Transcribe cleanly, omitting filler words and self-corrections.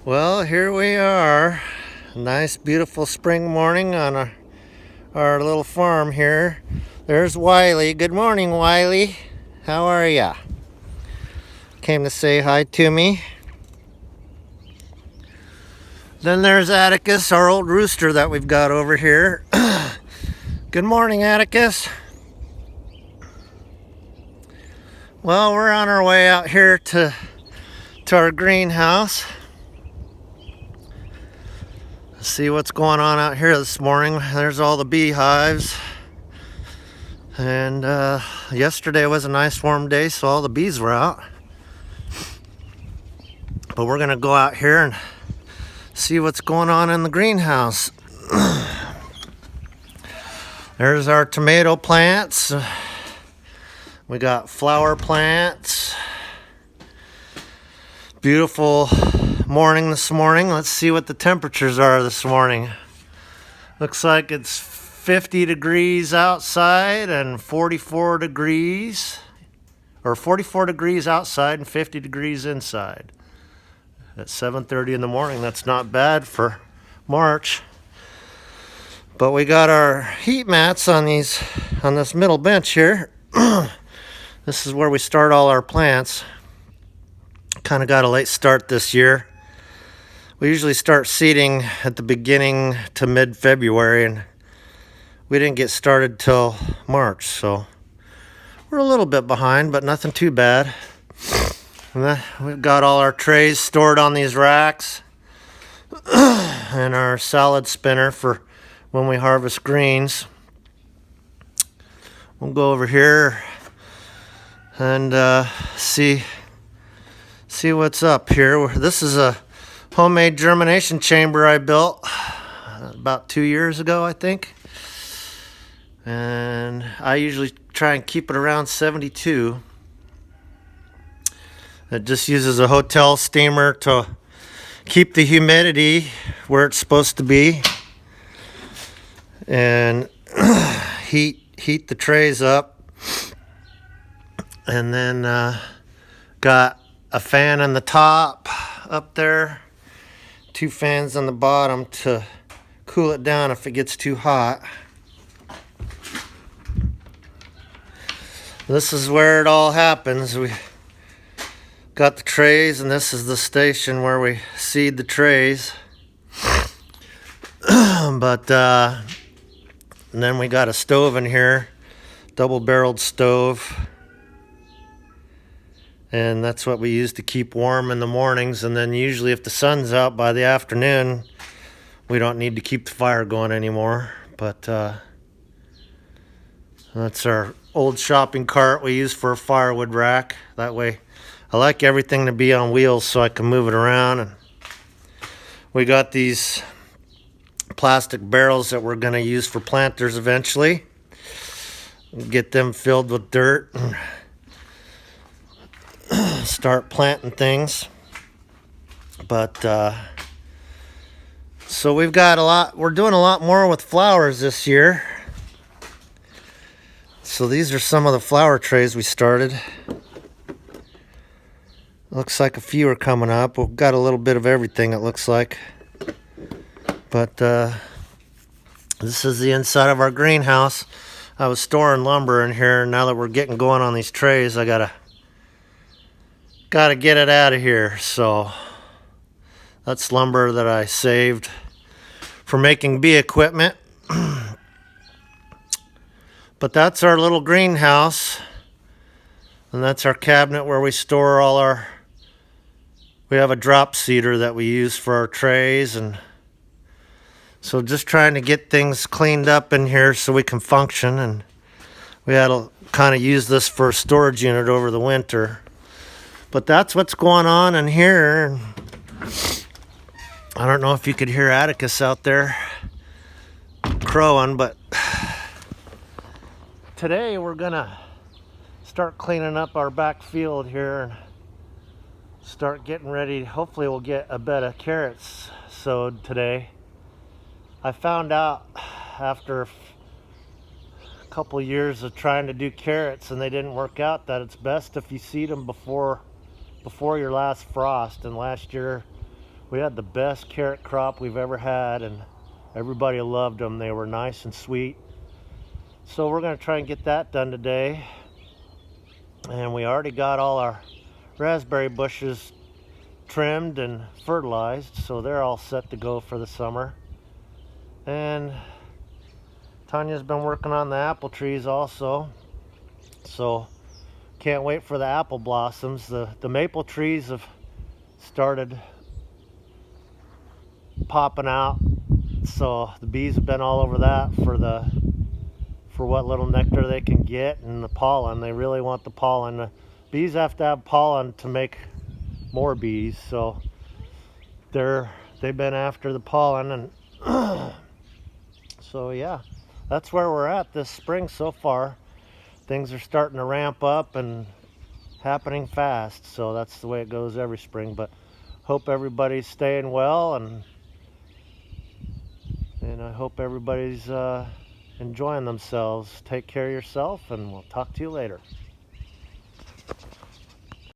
Well, here we are. A nice, beautiful spring morning on our little farm here. There's Wiley. Good morning, Wiley. How are ya? Came to say hi to me. Then there's Atticus, our old rooster that we've got over here. Good morning, Atticus. Well, we're on our way out here to our greenhouse. See what's going on out here this morning. There's all the beehives. And yesterday was a nice warm day, so all the bees were out. But we're gonna go out here and see what's going on in the greenhouse. There's our tomato plants. We got flower plants. Beautiful morning this morning. Let's see what the temperatures are this morning. Looks like it's 50 degrees outside and 44 degrees, or 44 degrees outside and 50 degrees inside. At 7:30 in the morning, that's not bad for March. But we got our heat mats on this middle bench here. This is where we start all our plants. Kind of got a late start this year. We usually start seeding at the beginning to mid-February, and we didn't get started till March, so we're a little bit behind, but nothing too bad. And we've got all our trays stored on these racks and our salad spinner for when we harvest greens. We'll go over here and see what's up here. This is a homemade germination chamber I built about 2 years ago, I think. And I usually try and keep it around 72. It just uses a hotel steamer to keep the humidity where it's supposed to be and heat the trays up. And then got a fan on the top up there, 2 fans on the bottom to cool it down if it gets too hot. This is where it all happens. We got the trays, and this is the station where we seed the trays. But and then we got a stove in here, double-barreled stove. And that's what we use to keep warm in the mornings. And then usually if the sun's out by the afternoon, we don't need to keep the fire going anymore. But that's our old shopping cart we use for a firewood rack. That way I like everything to be on wheels so I can move it around. And we got these plastic barrels that we're going to use for planters eventually. Get them filled with dirt and start planting things. But so we're doing a lot more with flowers this year. So these are some of the flower trays we started. Looks like a few are coming up. We've got a little bit of everything, it looks like. But this is the inside of our greenhouse. I was storing lumber in here, and now that we're getting going on these trays, I gotta get it out of here. So that's lumber that I saved for making bee equipment. But that's our little greenhouse, and that's our cabinet where we store we have a drop seeder that we use for our trays. And so just trying to get things cleaned up in here so we can function. And we had to kind of use this for a storage unit over the winter. But that's what's going on in here. I don't know if you could hear Atticus out there crowing, but today we're gonna start cleaning up our back field here and start getting ready. Hopefully we'll get a bed of carrots sowed today. I found out after a couple years of trying to do carrots and they didn't work out that it's best if you seed them before your last frost. And last year We had the best carrot crop we've ever had, and everybody loved them. They were nice and sweet. So we're going to try and get that done today. And we already got all our raspberry bushes trimmed and fertilized, so they're all set to go for the summer. And Tanya's been working on the apple trees also, so can't wait for the apple blossoms. The maple trees have started popping out, so the bees have been all over that for what little nectar they can get, and the pollen. They really want the pollen. The bees have to have pollen to make more bees, so they've been after the pollen. And so yeah, that's where we're at this spring so far. Things are starting to ramp up and happening fast, so that's the way it goes every spring. But hope everybody's staying well, and I hope everybody's enjoying themselves. Take care of yourself, and we'll talk to you later.